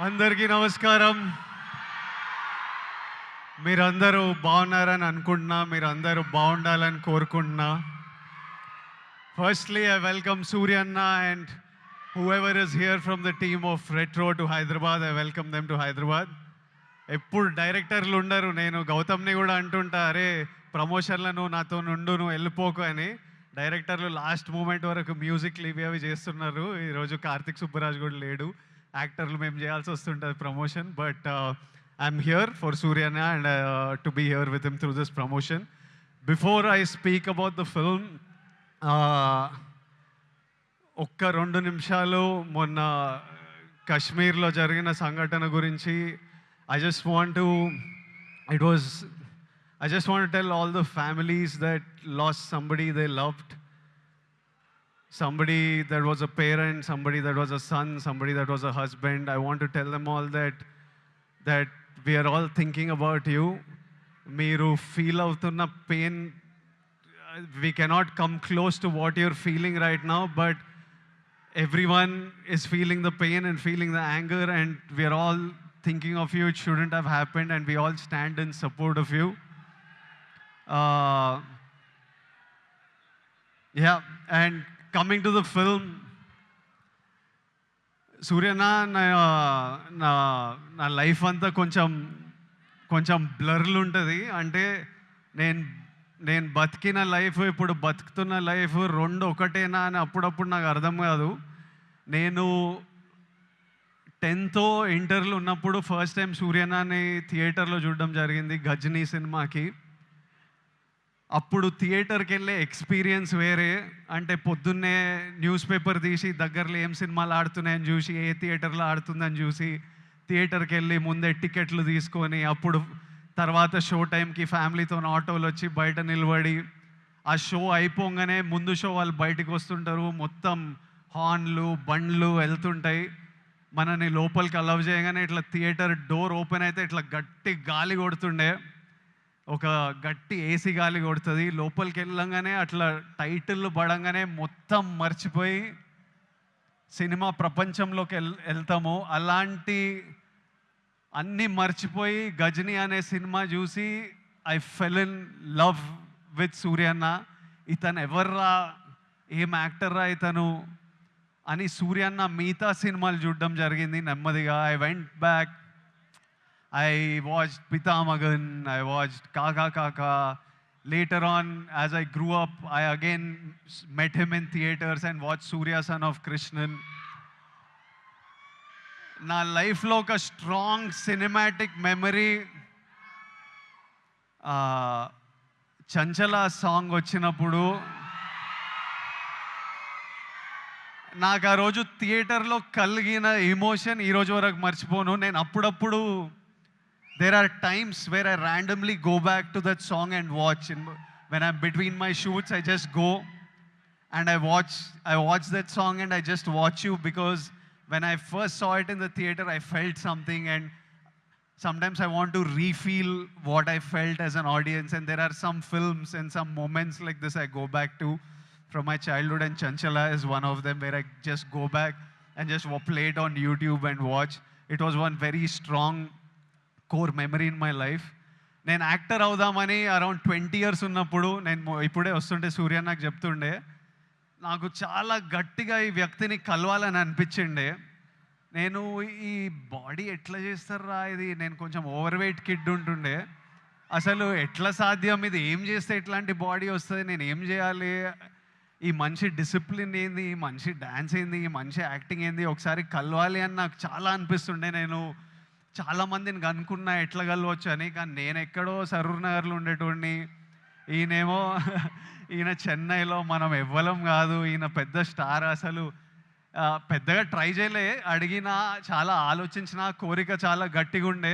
అందరికీ నమస్కారం. మీరందరూ బాగున్నారని అనుకుంటున్నా. మీరందరూ బాగుండాలని కోరుకుంటున్నా. Firstly, I welcome Surya Anna and whoever is here from the team of Retro to Hyderabad. I welcome them to Hyderabad. ఎప్పుడు డైరెక్టర్లు ఉండరు. నేను గౌతమ్ని కూడా అంటుంటా, అరే ప్రమోషన్లో నువ్వు నాతో నుండు, నువ్వు వెళ్ళిపోకు అని. డైరెక్టర్లు లాస్ట్ మూమెంట్ వరకు మ్యూజిక్లు ఇవి అవి చేస్తున్నారు. ఈరోజు కార్తిక్ సుబ్బరాజ్ కూడా లేడు. యాక్టర్లు మేము చేయాల్సి వస్తుంటుంది promotion. But I'm here for సూర్యన and to be here with him through this promotion. Before I speak about the film, ఒక్క 2 నిమిషాలు మొన్న కశ్మీర్లో జరిగిన సంఘటన గురించి I just want to tell all the families that lost somebody they loved, somebody that was a parent, somebody that was a son, somebody that was a husband. I want to tell them all that we are all thinking about you. Meeru feel avutunna pain, we cannot come close to what you're feeling right now, but everyone is feeling the pain and feeling the anger, and we are all thinking of you. It shouldn't have happened, and we all stand in support of you. Yeah, and coming to the film, సూర్యనా నా life అంతా కొంచెం బ్లర్లు ఉంటుంది. అంటే నేను బతికిన life, ఇప్పుడు బతుకుతున్న life రెండు ఒకటేనా అని అప్పుడప్పుడు నాకు అర్థం కాదు. నేను 10th ఇంటర్లో ఉన్నప్పుడు ఫస్ట్ టైం సూర్యనాని థియేటర్లో చూడడం జరిగింది, గజనీ సినిమాకి. అప్పుడు థియేటర్కి వెళ్ళే ఎక్స్పీరియన్స్ వేరే. అంటే పొద్దున్నే న్యూస్ పేపర్ తీసి దగ్గరలో ఏం సినిమాలు ఆడుతున్నాయని చూసి, ఏ థియేటర్లో ఆడుతుందని చూసి థియేటర్కి వెళ్ళి ముందే టికెట్లు తీసుకొని, అప్పుడు తర్వాత షో టైంకి ఫ్యామిలీతో ఆటోలు వచ్చి బయట నిలబడి, ఆ షో అయిపోగానే ముందు షో వాళ్ళు బయటకు వస్తుంటారు, మొత్తం హార్న్లు బండ్లు వెళ్తుంటాయి. మనని లోపలికి అలవ్ చేయగానే ఇట్లా థియేటర్ డోర్ ఓపెన్ అయితే ఇట్లా గట్టి గాలి కొడుతుండే, ఒక గట్టి ఏసీ గాలి కొడుతుంది. లోపలికి వెళ్ళంగానే అట్లా టైటిల్ పడంగానే మొత్తం మర్చిపోయి సినిమా ప్రపంచంలోకి వెళ్తాము. అలాంటి అన్నీ మర్చిపోయి గజనీ అనే సినిమా చూసి I fell in love with సూర్యన్న. ఇతను ఎవర్రా, ఏం యాక్టర్రా ఇతను అని సూర్యన్న మిగతా సినిమాలు చూడడం జరిగింది నెమ్మదిగా. I went back, I watched Pithamagan, I watched Kaakha Kaakha. Later on as I grew up, I again met him in theatres and watch Surya son of Krishnan. నా లైఫ్లో ఒక strong cinematic memory, Chanchala song వచ్చినప్పుడు నాకు ఆ రోజు థియేటర్లో కలిగిన ఎమోషన్ ఈరోజు వరకు మర్చిపోను. నేను అప్పుడప్పుడు there are times where I randomly go back to that song and watch. When I'm between my shoots, I just go and I watch that song and I just watch you, because when I first saw it in the theater, I felt something, and sometimes I want to refeel what I felt as an audience. And there are some films and some moments like this I go back to from my childhood, and Chanchala is one of them, where I just go back and just play it on YouTube and watch. It was one very strong core memory in my life. నేను actor అవుదామని around 20 years ఉన్నప్పుడు, నేను ఇప్పుడే వస్తుంటే సూర్య నాకు చెప్తుండే, నాకు చాలా గట్టిగా ఈ వ్యక్తిని కలవాలని అనిపించిండే. నేను ఈ బాడీ ఎట్లా చేస్తారా ఇది, నేను కొంచెం ఓవర్ వెయిట్ కిడ్ ఉంటుండే, అసలు ఎట్లా సాధ్యం, ఇది ఏం చేస్తే ఇట్లాంటి బాడీ వస్తుంది, నేను ఏం చేయాలి, ఈ మనిషి డిసిప్లిన్ ఏంది, ఈ మనిషి డ్యాన్స్ ఏంది, ఈ మనిషి యాక్టింగ్ ఏంది, ఒకసారి కలవాలి అని నాకు చాలా అనిపిస్తుండే. నేను చాలామందిని కనుక్కున్నా ఎట్లా కలవచ్చు అని, కానీ నేను ఎక్కడో సరూర్ నగర్లో ఉండేటోడిని, ఈయన చెన్నైలో, మనం ఎవ్వలం కాదు, ఈయన పెద్ద స్టార్. అసలు పెద్దగా ట్రై చేయలే, అడిగినా చాలా ఆలోచించిన, కోరిక చాలా గట్టిగా ఉండే,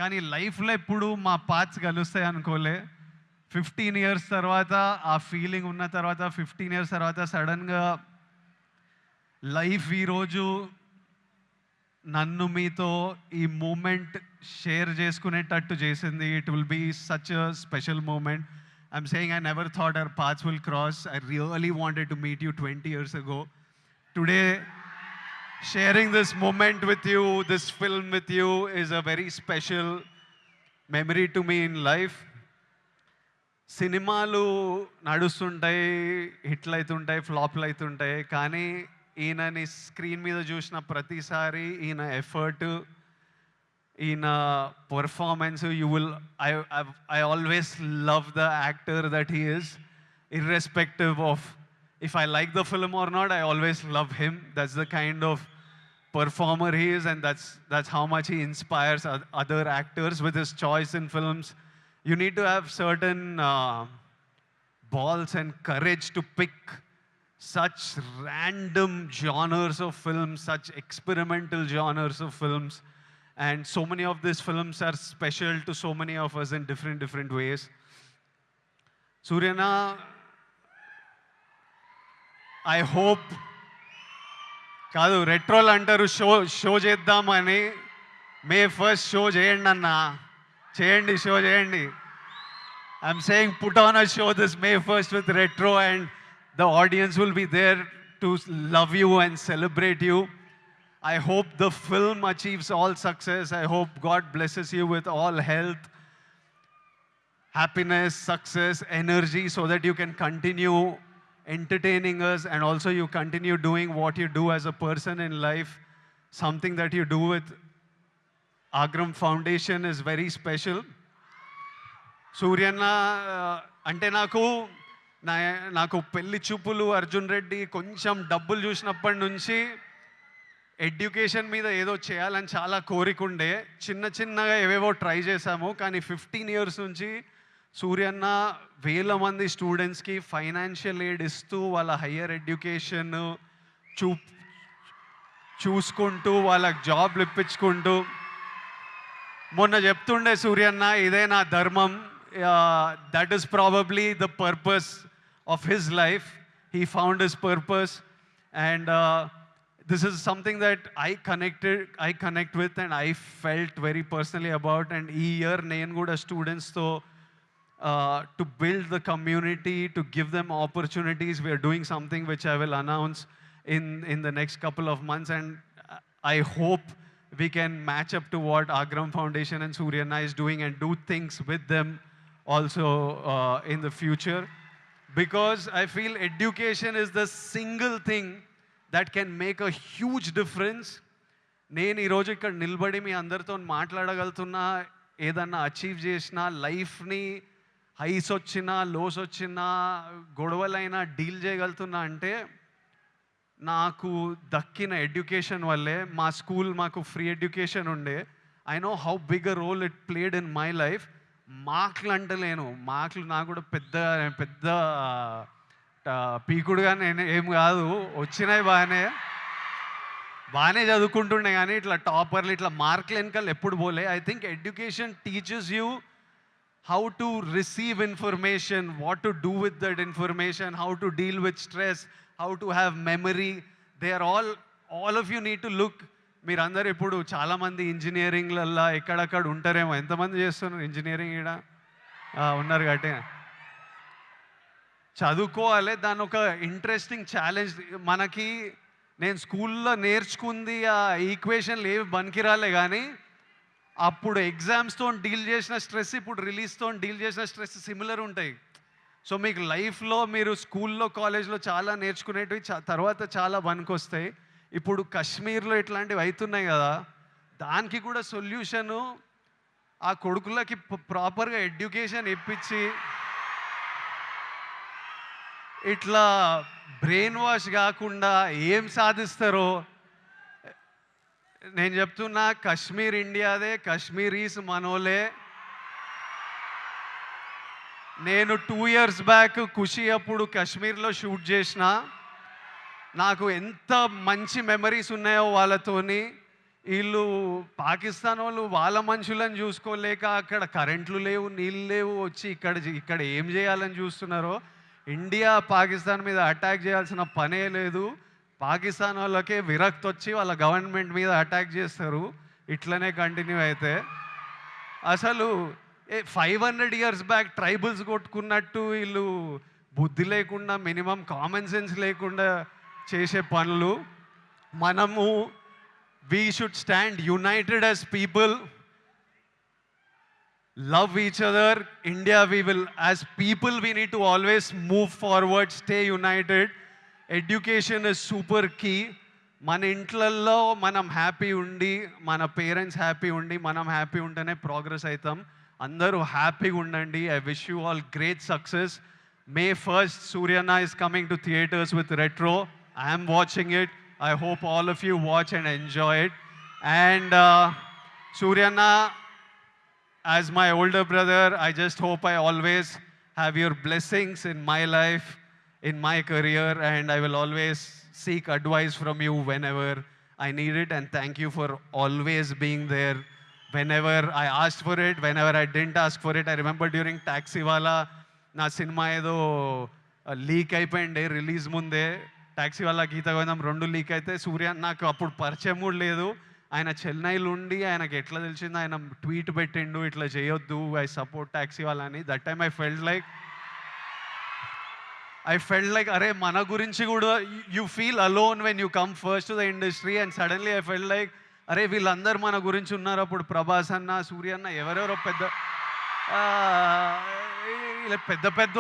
కానీ లైఫ్లో ఎప్పుడు మా పాత్స్ కలుస్తాయి అనుకోలే. 15 years తర్వాత ఆ ఫీలింగ్ ఉన్న తర్వాత, 15 years తర్వాత సడన్గా లైఫ్ ఈరోజు నన్ను మీతో ఈ మూమెంట్ షేర్ చేసుకునేటట్టు చేసింది. It will be such a special moment. I'm saying I never thought our paths will cross. I really wanted to meet you 20 years ago. Today sharing this moment with you, this film with you is a very special memory to me in life. సినిమాలు నడుస్తుంటాయి, హిట్లు అవుతుంటాయి, ఫ్లాప్లు అవుతుంటాయి, కానీ ఈయనని screen మీద చూసిన ప్రతిసారి ఈయన ఎఫర్ట్, ఈయన performance, I always love the actor that he is, irrespective of if I like the film or not. I always love him. That's the kind of performer he is, and that's how much he inspires other actors with his choice in films. You need to have certain balls and courage to pick such random genres of films, such experimental genres of films. And so many of these films are special to so many of us in different ways. Suryana, I hope కాదు రెట్రోల్ అంటారు show చేద్దామని. మే 1st show చేయండి అన్న, చేయండి, show చేయండి. I'm saying put on a show this May 1st with retro, and the audience will be there to love you and celebrate you. I hope the film achieves all success. I hope God blesses you with all health, happiness, success, energy, so that you can continue entertaining us, and also you continue doing what you do as a person in life. Something that you do with Agram Foundation is very special. సూర్యన్న అంటే నాకు పెళ్లి చూపులు, అర్జున్ రెడ్డి, కొంచెం డబ్బులు చూసినప్పటి నుంచి education మీద ఏదో చేయాలని చాలా కోరికుండే. చిన్నగా ఏవేవో ట్రై చేశాము, కానీ 15 years నుంచి సూర్యన్న వేల మంది స్టూడెంట్స్కి ఫైనాన్షియల్ ఎయిడ్ ఇస్తూ వాళ్ళ హయ్యర్ ఎడ్యుకేషన్ చూసుకుంటూ వాళ్ళకి జాబ్లు ఇప్పించుకుంటూ, మొన్న చెప్తుండే సూర్యన్న, ఇదే నా ధర్మం. That is probably the purpose of his life. He found his purpose, and this is something that I connect with, and I felt very personally about. And ee year nenu kuda students to build the community, to give them opportunities. We are doing something which I will announce in the next couple of months, and I hope we can match up to what Agram Foundation and Suryana is doing, and do things with them also in the future, because I feel education is the single thing that can make a huge difference. నేను ఈరోజు ఇక్కడ నిలబడి మీ అందరితో మాట్లాడగలుగుతున్నా, ఏదన్నా achieve చేసినా, లైఫ్ని highs వచ్చినా, lows వచ్చినా, గొడవలైనా డీల్ చేయగలుగుతున్నా అంటే నాకు దక్కిన ఎడ్యుకేషన్ వల్లే. మా స్కూల్ మాకు ఫ్రీ ఎడ్యుకేషన్ ఉండే. I know how big a role it played in my life. మార్కులు అంటలేను, మార్కులు నాకు కూడా పెద్ద పీకుడుగా నేను ఏం కాదు, వచ్చినాయి బాగానే చదువుకుంటుండే, కానీ ఇట్లా టాపర్లు, ఇట్లా మార్కులు వెనకాల ఎప్పుడు పోలే. I think education teaches you how to receive information, what to do with that information, how to deal with stress, how to have memory. They are all of you need to look. మీరందరూ ఇప్పుడు చాలామంది ఇంజనీరింగ్లల్లో ఎక్కడక్కడ ఉంటారేమో. ఎంతమంది చేస్తున్నారు engineering? ఇక్కడ ఉన్నారు కాబట్టి చదువుకోవాలి. దాని ఒక ఇంట్రెస్టింగ్ ఛాలెంజ్ మనకి. నేను స్కూల్లో నేర్చుకుంది ఆ ఈక్వేషన్లు ఏవి పనికిరాలే, కానీ అప్పుడు ఎగ్జామ్స్తో డీల్ చేసిన స్ట్రెస్, ఇప్పుడు రిలీజ్తో డీల్ చేసిన స్ట్రెస్ సిమిలర్ ఉంటాయి. సో మీకు లైఫ్లో మీరు స్కూల్లో, కాలేజ్లో చాలా నేర్చుకునేటివి తర్వాత చాలా పనికొస్తాయి. ఇప్పుడు కాశ్మీర్లో ఇట్లాంటివి అవుతున్నాయి కదా, దానికి కూడా సొల్యూషను ఆ కొడుకులకి ప్రాపర్గా ఎడ్యుకేషన్ ఇప్పించి, ఇట్లా బ్రెయిన్ వాష్ కాకుండా ఏం సాధిస్తారో నేను చెప్తున్నా. కాశ్మీర్ ఇండియాదే, కాశ్మీరీస్ మనోలే. నేను 2 years బ్యాక్ ఖుషి అప్పుడు కాశ్మీర్లో షూట్ చేసిన. నాకు ఎంత మంచి మెమరీస్ ఉన్నాయో వాళ్ళతోని. వీళ్ళు పాకిస్తాన్ వాళ్ళు వాళ్ళ మనుషులను చూసుకోలేక అక్కడ కరెంట్లు లేవు, నీళ్ళు లేవు, వచ్చి ఇక్కడ ఏం చేయాలని చూస్తున్నారో. ఇండియా పాకిస్తాన్ మీద అటాక్ చేయాల్సిన పనే లేదు. పాకిస్తాన్ వాళ్ళకే విరక్తి వచ్చి వాళ్ళ గవర్నమెంట్ మీద అటాక్ చేస్తారు. ఇట్లనే కంటిన్యూ అయితే అసలు 500 years బ్యాక్ ట్రైబల్స్ కొట్టుకున్నట్టు వీళ్ళు బుద్ధి లేకుండా, మినిమం కామన్ సెన్స్ లేకుండా చేసే పనులు. మనము we should stand united as people, love each other. India, we will, as people, we need to always move forward, stay united. Education is super key. మన ఇంట్లల్లో మనం happy ఉండి, మన పేరెంట్స్ హ్యాపీ ఉండి, మనం హ్యాపీ ఉంటేనే ప్రోగ్రెస్ అవుతాం. అందరూ హ్యాపీగా ఉండండి. I wish you all great success. May 1st, Suryana is coming to theaters with Retro. I am watching it. I hope all of you watch and enjoy it. And Suryana, as my older brother, I just hope I always have your blessings in my life, in my career, and I will always seek advice from you whenever I need it. And thank you for always being there whenever I asked for it, whenever I didn't ask for it. I remember during Taxiwala, నా cinema ఏదో leak అయిపోయింది release ముందే. టాక్సీవాలా గీత గోవిందం 2 leak అయితే సూర్య నాకు అప్పుడు పరిచయం కూడా లేదు. ఆయన చెన్నైలో ఉండి ఆయనకి ఎట్లా తెలిసింది, ఆయన ట్వీట్ పెట్టిండు ఇట్లా చేయొద్దు, ఐ సపోర్ట్ టాక్సీవాలా అని. That time I felt like అరే మన గురించి కూడా you feel alone when you come first to the industry. And suddenly I felt like అరే వీళ్ళందరూ మన గురించి ఉన్నారు. అప్పుడు ప్రభాస్ అన్న, సూర్య అన్న, ఎవరెవరో పెద్ద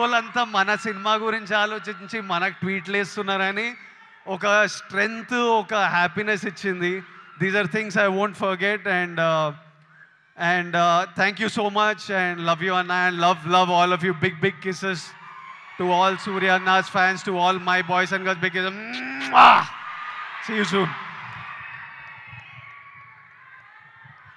వాళ్ళంతా మన సినిమా గురించి ఆలోచించి మనకు ట్వీట్లు వేస్తున్నారని ఒక స్ట్రెంగ్త్, ఒక హ్యాపీనెస్ ఇచ్చింది. These are things I won't forget. And thank you so much and love you అన్న. And love all of you. Big kisses to all Surya Anna's fans, to all my boys and girls. Big kisses. See you soon.